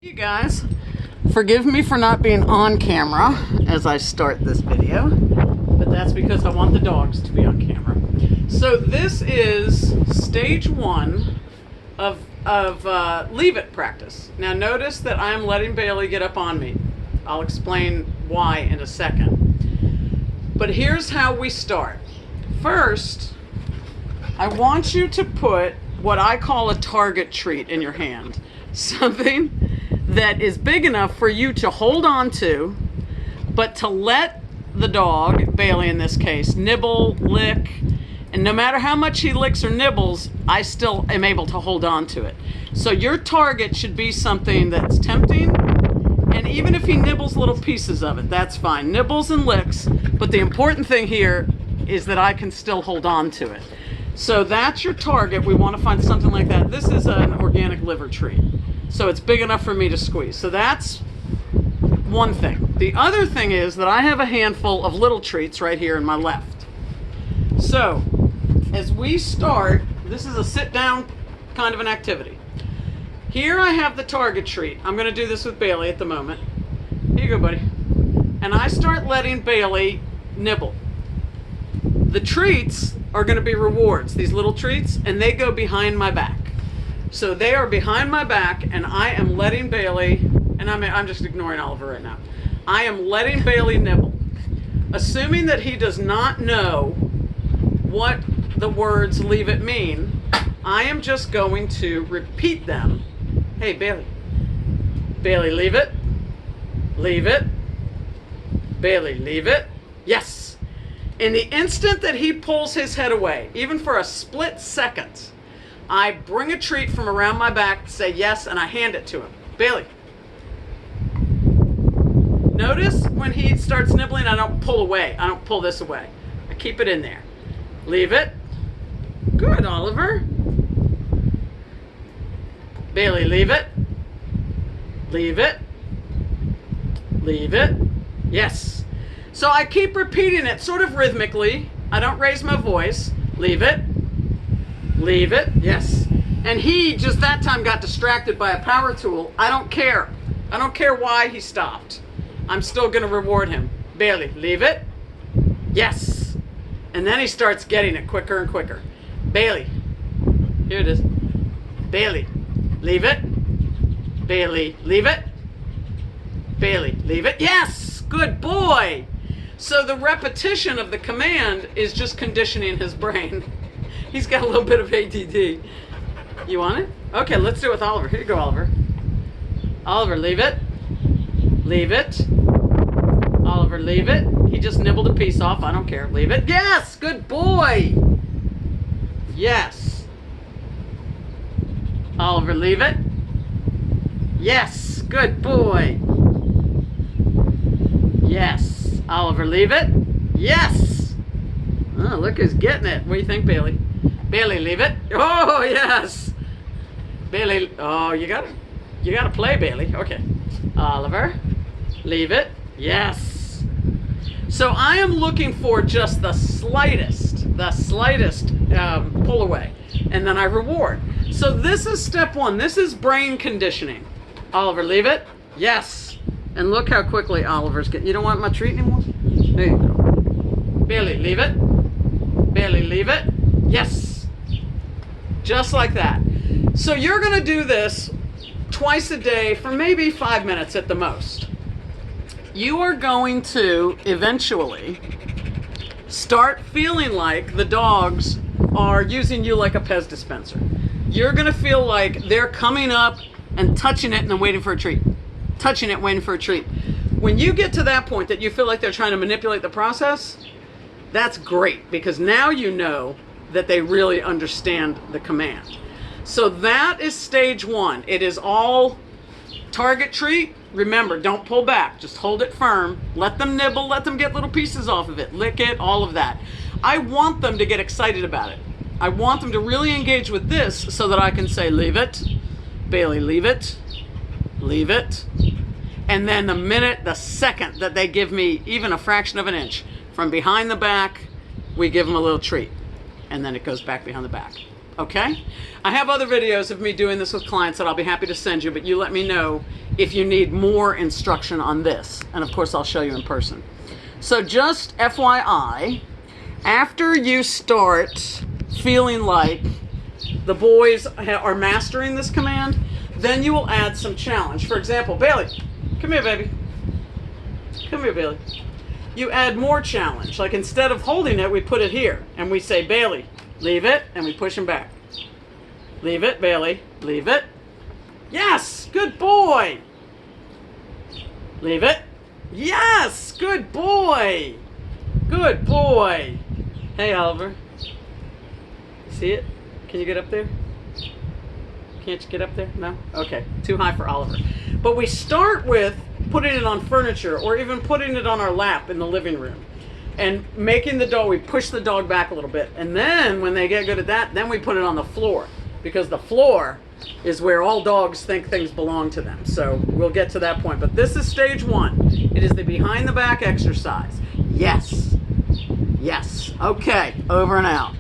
You guys, forgive me for not being on camera as I start this video, but that's because I want the dogs to be on camera. So this is stage one of leave it practice. Now notice that I'm letting Bailey get up on me. I'll explain why in a second. But here's how we start. First, I want you to put what I call a target treat in your hand. Something that is big enough for you to hold on to, but to let the dog, Bailey in this case, nibble, lick, and no matter how much he licks or nibbles, I still am able to hold on to it. So your target should be something that's tempting, and even if he nibbles little pieces of it, that's fine. Nibbles and licks, but the important thing here is that I can still hold on to it. So that's your target. We want to find something like that. This is an organic liver treat, so it's big enough for me to squeeze. So that's one thing. The other thing is that I have a handful of little treats right here in my left. So as we start, this is a sit down kind of an activity. Here I have the target treat. I'm going to do this with Bailey at the moment. Here you go, buddy. And I start letting Bailey nibble. The treats are going to be rewards, these little treats, and they go behind my back. So they are behind my back, and I am letting Bailey, and I'm just ignoring Oliver right now. I am letting Bailey nibble. Assuming that he does not know what the words leave it mean, I am just going to repeat them. Hey, Bailey. Bailey, leave it. Leave it. Bailey, leave it. Yes. In the instant that he pulls his head away, even for a split second, I bring a treat from around my back, say yes, and I hand it to him. Bailey. Notice when he starts nibbling, I don't pull away. I don't pull this away. I keep it in there. Leave it. Good, Oliver. Bailey, leave it. Leave it. Leave it. Yes. So I keep repeating it sort of rhythmically. I don't raise my voice. Leave it. Leave it. Yes. And he just that time got distracted by a power tool. I don't care. I don't care why he stopped. I'm still going to reward him. Bailey, leave it. Yes. And then he starts getting it quicker and quicker. Bailey. Here it is. Bailey, leave it. Bailey, leave it. Bailey, leave it. Yes. Good boy. So the repetition of the command is just conditioning his brain. He's got a little bit of ADD. You want it? Okay, let's do it with Oliver. Here you go, Oliver. Oliver, leave it. Leave it. Oliver, leave it. He just nibbled a piece off. I don't care. Leave it. Yes! Good boy! Yes. Oliver, leave it. Yes! Good boy! Yes. Oliver, leave it. Yes. Oh, look who's getting it. What do you think, Bailey? Bailey, leave it. Oh, yes. Bailey, oh, you gotta play, Bailey. Okay. Oliver, leave it. Yes. So I am looking for just the slightest pull away, and then I reward. So this is step one. This is brain conditioning. Oliver, leave it. Yes. And look how quickly Oliver's getting. You don't want my treat anymore? There you go. Bailey, leave it. Bailey, leave it. Yes. Just like that. So you're going to do this twice a day for maybe 5 minutes at the most. You are going to eventually start feeling like the dogs are using you like a Pez dispenser. You're going to feel like they're coming up and touching it and then waiting for a treat. Touching it, waiting for a treat. When you get to that point that you feel like they're trying to manipulate the process, that's great, because now you know that they really understand the command. So that is stage one. It is all target treat. Remember, don't pull back. Just hold it firm. Let them nibble. Let them get little pieces off of it. Lick it, all of that. I want them to get excited about it. I want them to really engage with this so that I can say, leave it. Bailey, leave it. Leave it. And then the second that they give me even a fraction of an inch from behind the back, we give them a little treat. And then it goes back behind the back. okay? I have other videos of me doing this with clients that I'll be happy to send you, but you let me know if you need more instruction on this. And of course, I'll show you in person. So just FYI, after you start feeling like the boys are mastering this command, then you will add some challenge. For example, Bailey, come here, baby. Come here, Bailey. You add more challenge. Like instead of holding it, we put it here. And we say, Bailey, leave it, and we push him back. Leave it, Bailey. Leave it. Yes, good boy. Leave it. Yes, good boy. Good boy. Hey, Oliver. See it? Can you get up there? Can't you get up there? No? Okay, too high for Oliver. But we start with putting it on furniture or even putting it on our lap in the living room and making the dog, we push the dog back a little bit. And then when they get good at that, then we put it on the floor, because the floor is where all dogs think things belong to them. So we'll get to that point. But this is stage 1. It is the behind the back exercise. Yes. Yes. Okay, over and out.